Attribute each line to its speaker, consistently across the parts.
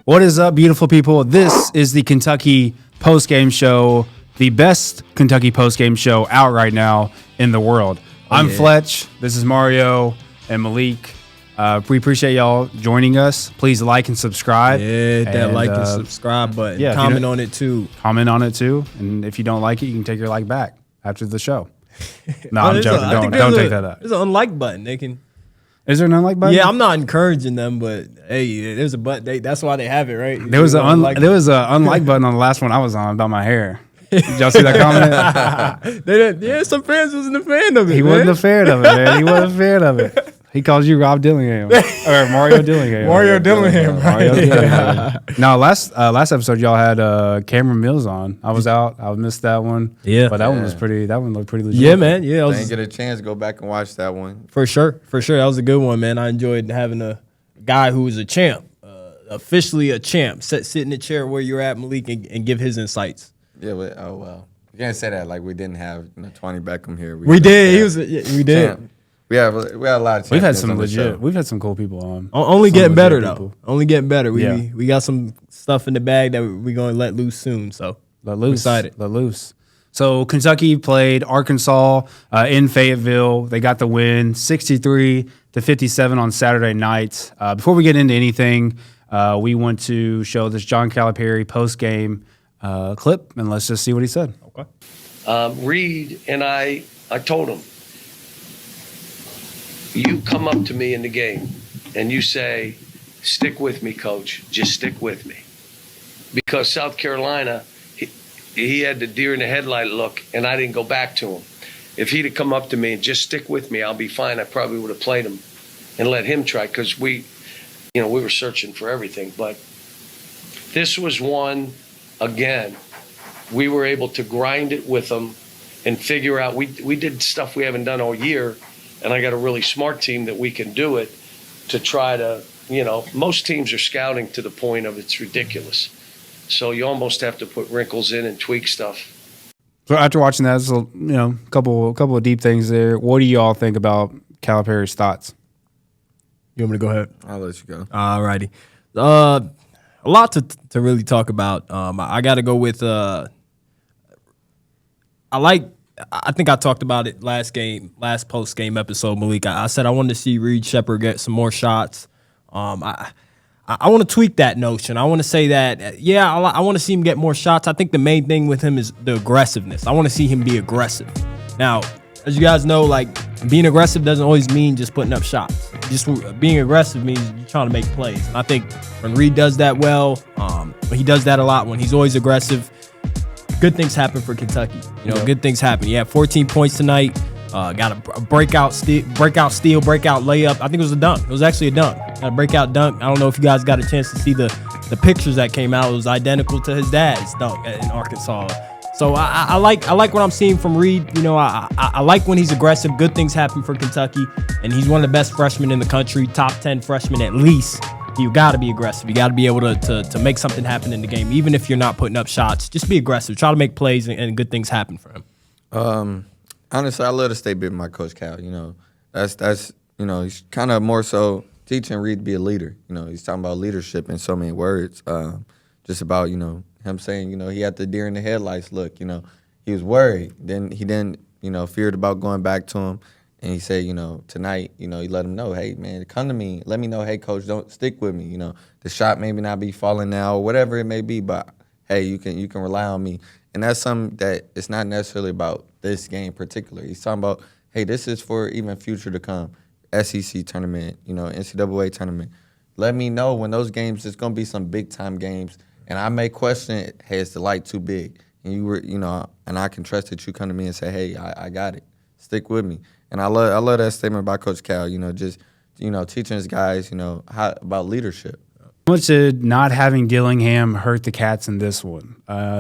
Speaker 1: What is up, beautiful people? This is the Kentucky Postgame Show, the best Kentucky Postgame Show out right now in the world. I'm Fletch. This is Mario and Malik. We appreciate y'all joining us. Please like and subscribe.
Speaker 2: Yeah, that like and subscribe button.
Speaker 1: Yeah,
Speaker 2: comment on it too.
Speaker 1: Comment on it too. And if you don't like it, you can take your like back after the show. No, I'm joking. Don't take that out.
Speaker 2: There's an unlike button. They can.
Speaker 1: Is there an unlike button?
Speaker 2: Yeah, I'm not encouraging them, but hey, there's a button. That's why they have it, right?
Speaker 1: There was an unlike button on the last one I was on about my hair. Did y'all see that comment?
Speaker 2: Yeah, some fans wasn't a fan of it.
Speaker 1: He wasn't a fan of it, man. He wasn't a fan of it. He calls you Rob Dillingham or Mario Dillingham.
Speaker 2: Mario Dillingham, right?
Speaker 1: Mario Dillingham. No, last episode y'all had Cameron Mills on. I was out. I missed that one.
Speaker 2: Yeah,
Speaker 1: but that one was pretty. That one looked pretty legit.
Speaker 2: Yeah, man. Yeah,
Speaker 3: I didn't get a chance to go back and watch that one.
Speaker 2: For sure. That was a good one, man. I enjoyed having a guy who was a champ, officially a champ, sit in the chair where you're at, Malik, and give his insights.
Speaker 3: Yeah, but oh well, you can't say that like we didn't have Tony Beckham here.
Speaker 2: We did. We did.
Speaker 3: Champ. We had a lot of.
Speaker 1: We've had some legit. We've had some cool people on.
Speaker 2: Only getting better though. Only getting better. We got some stuff in the bag that we're gonna let loose soon. So
Speaker 1: let loose. Excited. Let loose. So Kentucky played Arkansas in Fayetteville. They got the win, 63-57 on Saturday night. Before we get into anything, we want to show this John Calipari post game clip, and let's just see what he said.
Speaker 4: Okay. Reed and I told him, you come up to me in the game and you say, stick with me, coach. Just stick with me. Because South Carolina, he had the deer in the headlight look, and I didn't go back to him. If he'd have come up to me and just stick with me, I'll be fine. I probably would have played him and let him try, because we were searching for everything. But this was one, again, we were able to grind it with them and figure out. We did stuff we haven't done all year. And I got a really smart team that we can do it to try to, most teams are scouting to the point of it's ridiculous. So you almost have to put wrinkles in and tweak stuff.
Speaker 1: So after watching that, there's a couple of deep things there. What do you all think about Calipari's thoughts?
Speaker 2: You want me to go ahead?
Speaker 3: I'll let you go.
Speaker 2: All righty. A lot to really talk about. I got to go with I think I talked about it last post-game episode, Malik. I said I wanted to see Reed Shepard get some more shots. I want to tweak that notion. I want to say that, I want to see him get more shots. I think the main thing with him is the aggressiveness. I want to see him be aggressive. Now, as you guys know, being aggressive doesn't always mean just putting up shots. Just being aggressive means you're trying to make plays. And I think when Reed does that well, he does that a lot. When he's always aggressive, good things happen for Kentucky. Good things happen. He had 14 points tonight. Got a breakout steal, breakout layup. I think it was a dunk. It was actually a dunk. Got a breakout dunk. I don't know if you guys got a chance to see the pictures that came out. It was identical to his dad's dunk in Arkansas. So I like what I'm seeing from Reed. I like when he's aggressive. Good things happen for Kentucky, and he's one of the best freshmen in the country, top 10 freshmen at least. You got to be aggressive. You got to be able to make something happen in the game, even if you're not putting up shots. Just be aggressive. Try to make plays, and good things happen for him.
Speaker 3: Honestly, I love the statement by Coach Cal. That's he's kind of more so teaching Reed to be a leader. He's talking about leadership in so many words. Just about him saying he had the deer in the headlights look. He was worried. Then he didn't feared about going back to him. And he said, tonight, he let him know, hey, man, come to me. Let me know, hey, coach, don't stick with me. The shot maybe not be falling now or whatever it may be, but, hey, you can rely on me. And that's something that it's not necessarily about this game particularly. He's talking about, hey, this is for even future to come. SEC tournament, NCAA tournament. Let me know when those games, it's going to be some big-time games. And I may question, hey, is the light too big? And and I can trust that you come to me and say, hey, I got it. Stick with me. And I love that statement by Coach Cal, just teaching his guys, about leadership.
Speaker 1: How much did not having Dillingham hurt the Cats in this one?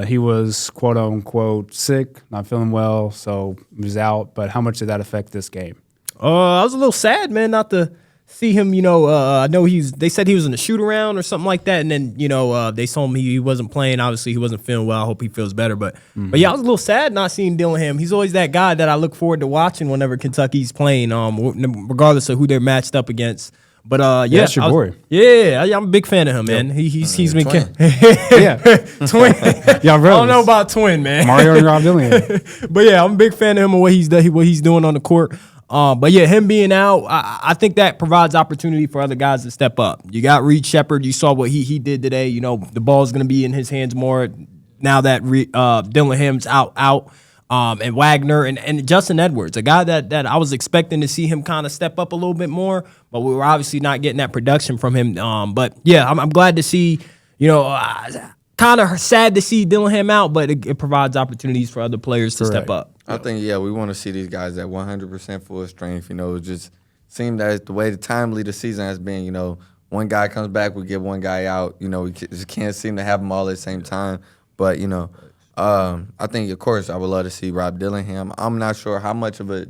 Speaker 1: He was, quote, unquote, sick, not feeling well, so he was out. But how much did that affect this game?
Speaker 2: I was a little sad, man, not to see him, I know they said he was in a shoot-around or something like that, and then, they told him he wasn't playing. Obviously, he wasn't feeling well. I hope he feels better. But yeah, I was a little sad not seeing Dillingham. He's always that guy that I look forward to watching whenever Kentucky's playing, regardless of who they're matched up against. But
Speaker 1: Yeah, that's your boy.
Speaker 2: I'm a big fan of him, man. He's been
Speaker 3: twin.
Speaker 1: Yeah.
Speaker 2: twin.
Speaker 1: Y'all
Speaker 2: I don't know about twin, man.
Speaker 1: Mario and Rob Dillingham.
Speaker 2: But yeah, I'm a big fan of him and what he's doing on the court. But yeah, him being out, I think that provides opportunity for other guys to step up. You got Reed Shepard. You saw what he did today. You know, the ball's going to be in his hands more now that Dillingham's out. And Wagner and Justin Edwards, a guy that I was expecting to see him kind of step up a little bit more, but we were obviously not getting that production from him. But yeah, I'm glad to see, kind of sad to see Dillingham out, but it provides opportunities for other players to step up.
Speaker 3: I think, we want to see these guys at 100% full strength. It just seemed that the way the timely the season has been, one guy comes back, we get one guy out. We just can't seem to have them all at the same time. But, I think, of course, I would love to see Rob Dillingham. I'm not sure how much of a,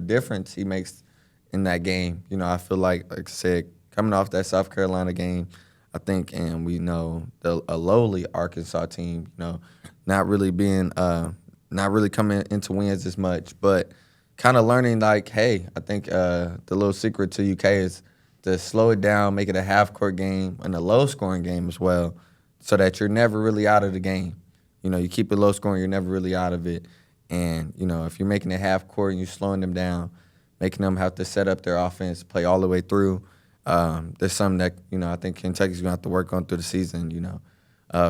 Speaker 3: difference he makes in that game. I feel like I said, coming off that South Carolina game, I think, and we know a lowly Arkansas team, not really coming into wins as much, but kind of learning like, hey, I think the little secret to UK is to slow it down, make it a half-court game and a low-scoring game as well, so that you're never really out of the game. You keep it low scoring, you're never really out of it. And, if you're making it half court and you're slowing them down, making them have to set up their offense, play all the way through, there's something that, I think Kentucky's going to have to work on through the season,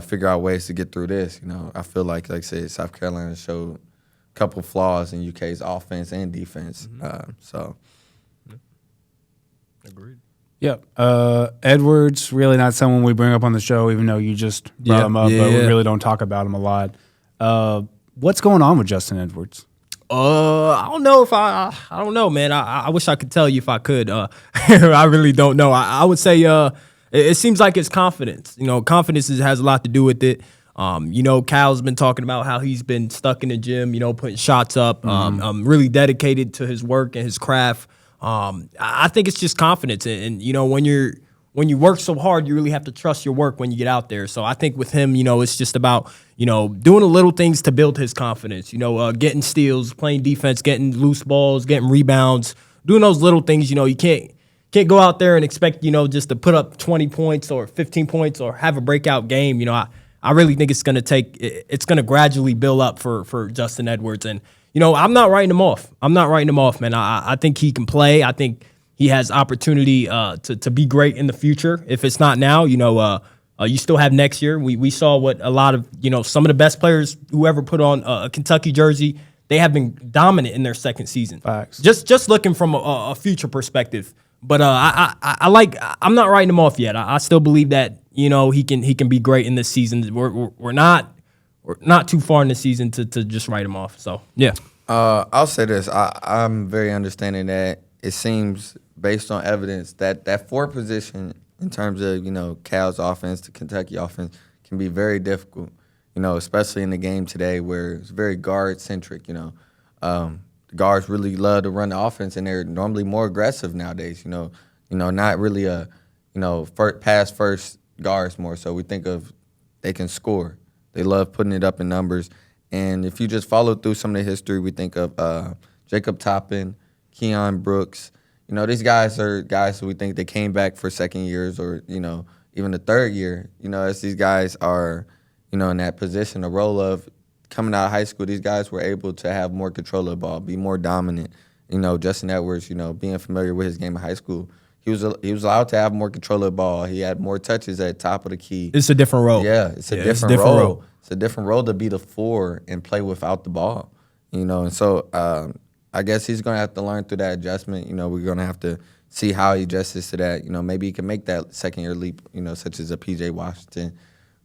Speaker 3: figure out ways to get through this. I feel like I said, South Carolina showed a couple flaws in UK's offense and defense.
Speaker 2: Agreed.
Speaker 1: Yep. Edwards, really not someone we bring up on the show, even though you just brought him up, but we really don't talk about him a lot. What's going on with Justin Edwards?
Speaker 2: I don't know if I don't know, man. I wish I could tell you if I could. I really don't know. I would say it seems like it's confidence. Confidence has a lot to do with it. Cal's been talking about how he's been stuck in the gym, putting shots up, really dedicated to his work and his craft. I think it's just confidence, and when you work so hard, you really have to trust your work when you get out there. So I think with him, it's just about doing the little things to build his confidence. Getting steals, playing defense, getting loose balls, getting rebounds, doing those little things. You can't go out there and expect just to put up 20 points or 15 points or have a breakout game. I really think it's going to gradually build up for Justin Edwards. And I'm not writing him off. Man. I think he can play. I think he has opportunity to be great in the future. If it's not now, you still have next year. We saw what a lot of some of the best players who ever put on a Kentucky jersey, they have been dominant in their second season.
Speaker 1: Facts.
Speaker 2: Just looking from a future perspective. But I'm not writing him off yet. I still believe that he can be great in this season. We're not too far in the season to just write him off. So yeah.
Speaker 3: I'll say this. I'm very understanding that it seems based on evidence that forward position in terms of Cal's offense, the Kentucky offense, can be very difficult. Especially in the game today where it's very guard centric. The guards really love to run the offense, and they're normally more aggressive nowadays. Not really a pass first guards more. So we think of they can score. They love putting it up in numbers. And if you just follow through some of the history, we think of Jacob Toppin, Keon Brooks. These guys are guys who we think they came back for second years or, even the third year. As these guys are, in that position, the role of coming out of high school, these guys were able to have more control of the ball, be more dominant. Justin Edwards, being familiar with his game in high school, he was allowed to have more control of the ball. He had more touches at the top of the key.
Speaker 2: It's a different role.
Speaker 3: Yeah, it's a different role. It's a different role to be the four and play without the ball. And so I guess he's going to have to learn through that adjustment. We're going to have to see how he adjusts to that. Maybe he can make that second-year leap, such as a P.J. Washington,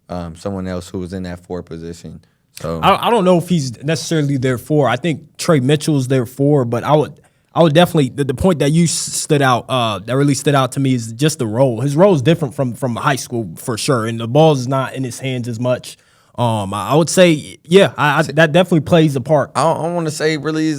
Speaker 3: someone else who was in that four position. So
Speaker 2: I don't know if he's necessarily there for. I think Trey Mitchell's there for, but I would definitely the point that you stood out that really stood out to me is just the role. His role is different from high school for sure, and the ball is not in his hands as much. I would say, that definitely plays a part.
Speaker 3: I don't want to say really.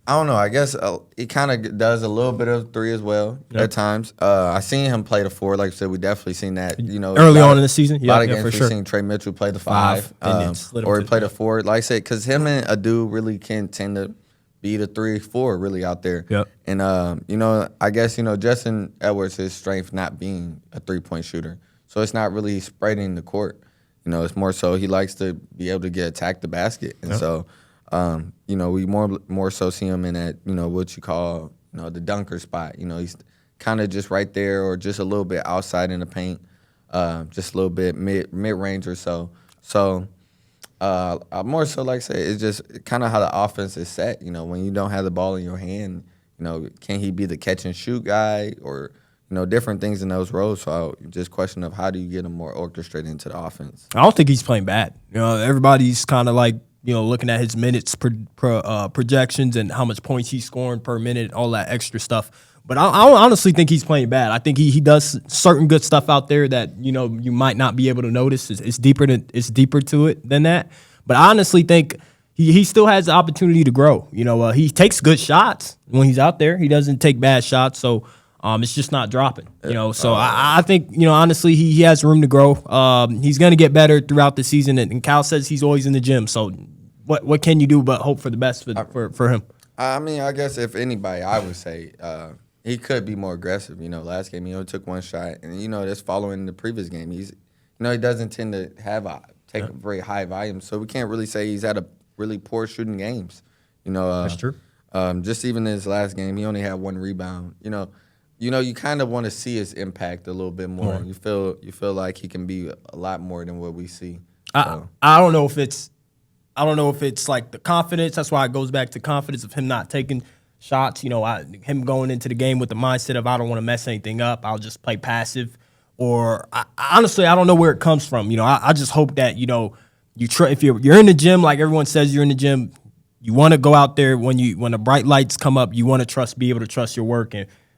Speaker 3: I don't know. I guess it kind of does a little bit of three as well at times. I seen him play the four. Like I said, we definitely seen that.
Speaker 2: Early on in the season,
Speaker 3: a lot of games
Speaker 2: for
Speaker 3: we've
Speaker 2: sure.
Speaker 3: seen Trey Mitchell play the five,
Speaker 2: and then split him
Speaker 3: or he
Speaker 2: to-
Speaker 3: played a four. Like I said, because him and Adu really can tend to be the 3-4 really out there.
Speaker 2: Yep.
Speaker 3: And I guess Justin Edwards, his strength not being a 3-point shooter, so it's not really spreading the court. It's more so he likes to be able to attack the basket, and so we more so see him in that what you call the dunker spot. He's kind of just right there or just a little bit outside in the paint, just a little bit mid range or so. So more so, like I say, it's just kind of how the offense is set. When you don't have the ball in your hand, can he be the catch and shoot guy or different things in those roles? So just question of how do you get him more orchestrated into the offense?
Speaker 2: I don't think he's playing bad. Everybody's kind of like looking at his minutes projections and how much points he's scoring per minute, all that extra stuff. But I honestly think he's playing bad. I think he does certain good stuff out there that you might not be able to notice. It's deeper to it than that. But I honestly think he still has the opportunity to grow. He takes good shots when he's out there. He doesn't take bad shots, so it's just not dropping. So I think honestly he has room to grow. He's going to get better throughout the season. And Cal says he's always in the gym. So what can you do but hope for the best for him?
Speaker 3: I mean, I guess if anybody, I would say. He could be more aggressive. Last game he only took one shot, and that's following the previous game. He doesn't tend to take a very high volume, so we can't really say he's had a really poor shooting games.
Speaker 2: That's true.
Speaker 3: Just even in his last game, he only had one rebound. You kind of want to see his impact a little bit more. Right. You feel like he can be a lot more than what we see.
Speaker 2: I don't know if it's like the confidence. That's why it goes back to confidence of him not taking shots, him going into the game with the mindset of I don't want to mess anything up. I'll just play passive. Or honestly, I don't know where it comes from. I just hope that if you're in the gym, like everyone says, you're in the gym. You want to go out there when the bright lights come up. You want to be able to trust your work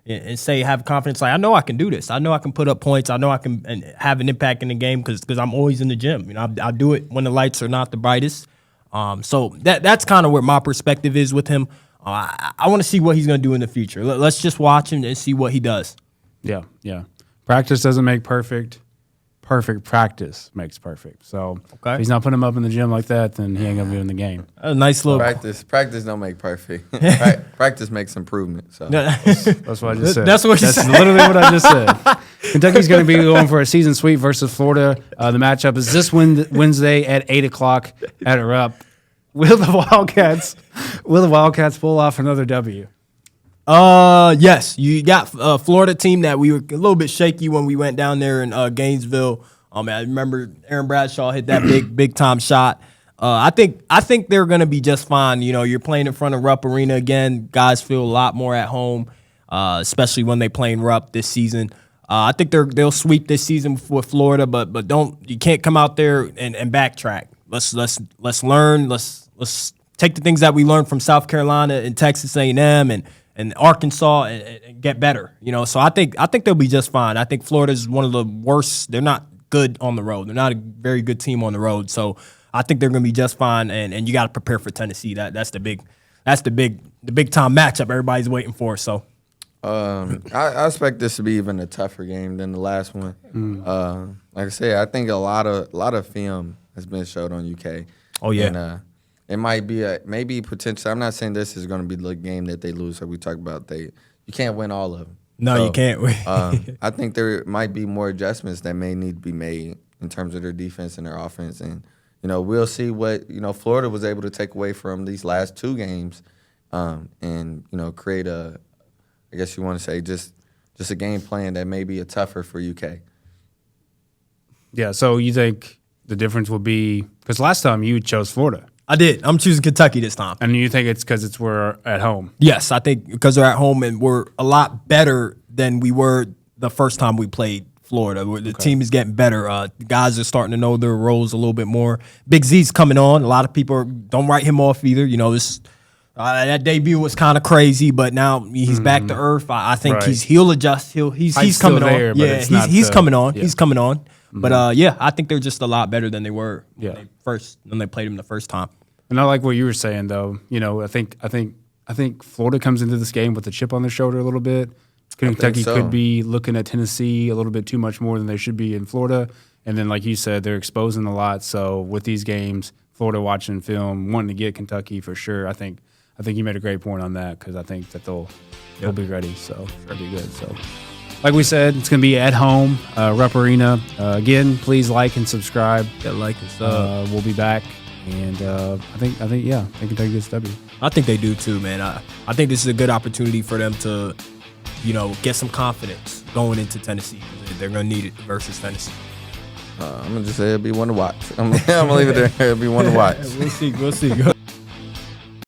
Speaker 2: and say have confidence. Like I know I can do this. I know I can put up points. I know I can and have an impact in the game because I'm always in the gym. I do it when the lights are not the brightest. So that's kind of where my perspective is with him. I want to see what he's going to do in the future. Let's just watch him and see what he does.
Speaker 1: Yeah. Practice doesn't make perfect. Perfect practice makes perfect. So if he's not putting him up in the gym like that, then he ain't going to be in the game.
Speaker 2: A nice little
Speaker 3: practice don't make perfect. Practice makes improvement. So
Speaker 1: that's what I just said.
Speaker 2: That's what you said.
Speaker 1: That's literally what I just said. Kentucky's going to be going for a season sweep versus Florida. The matchup is this Wednesday at 8:00 at Rupp. Will the Wildcats pull off another W?
Speaker 2: Yes. You got a Florida team that we were a little bit shaky when we went down there in Gainesville. I remember Aaron Bradshaw hit that big time shot. I think they're going to be just fine. You're playing in front of Rupp Arena again. Guys feel a lot more at home, especially when they play in Rupp this season. I think they'll sweep this season with Florida, but you can't come out there and backtrack. Let's learn. Let's take the things that we learned from South Carolina and Texas A&M and Arkansas and get better. So I think they'll be just fine. I think Florida's one of the worst. They're not good on the road. They're not a very good team on the road. So I think they're going to be just fine. And you got to prepare for Tennessee. That's the big time matchup everybody's waiting for. So.
Speaker 3: I expect this to be even a tougher game than the last one. Like I said, I think a lot of film has been showed on UK.
Speaker 2: Oh yeah,
Speaker 3: and, it might be maybe potential. I'm not saying this is going to be the game that they lose. So we talked about you can't win all of them.
Speaker 2: No, you can't win.
Speaker 3: I think there might be more adjustments that may need to be made in terms of their defense and their offense, and we'll see what Florida was able to take away from these last two games, and create I guess you want to say just a game plan that may be a tougher for UK.
Speaker 1: Yeah, so you think the difference will be because last time you chose Florida.
Speaker 2: I did. I'm choosing Kentucky this time.
Speaker 1: And you think it's because we're at home?
Speaker 2: Yes, I think because they're at home and we're a lot better than we were the first time we played Florida. The team is getting better. Guys are starting to know their roles a little bit more. Big Z's coming on. A lot of people don't write him off either. That debut was kind of crazy, but now he's back to earth. I think he'll adjust. He's coming on. Yeah, he's coming on. Yeah. He's coming on. But I think they're just a lot better than they were when they played him the first time.
Speaker 1: And I like what you were saying though. I think Florida comes into this game with a chip on their shoulder a little bit. Kentucky could be looking at Tennessee a little bit too much more than they should be in Florida. And then, like you said, they're exposing a lot. So with these games, Florida watching film, wanting to get Kentucky for sure. I think I think you made a great point on that because I think that they'll be ready. So it'll be good. So, like we said, it's going to be at home, Rupp Arena. Again, please like and subscribe.
Speaker 2: Yeah, like and sub.
Speaker 1: We'll be back, and I think Kentucky gets W.
Speaker 2: I think they do too, man. I think this is a good opportunity for them to, get some confidence going into Tennessee. They're going to need it versus Tennessee.
Speaker 3: I'm gonna just say it'll be one to watch. I'm gonna leave it there. It'll be one to watch.
Speaker 2: We'll see.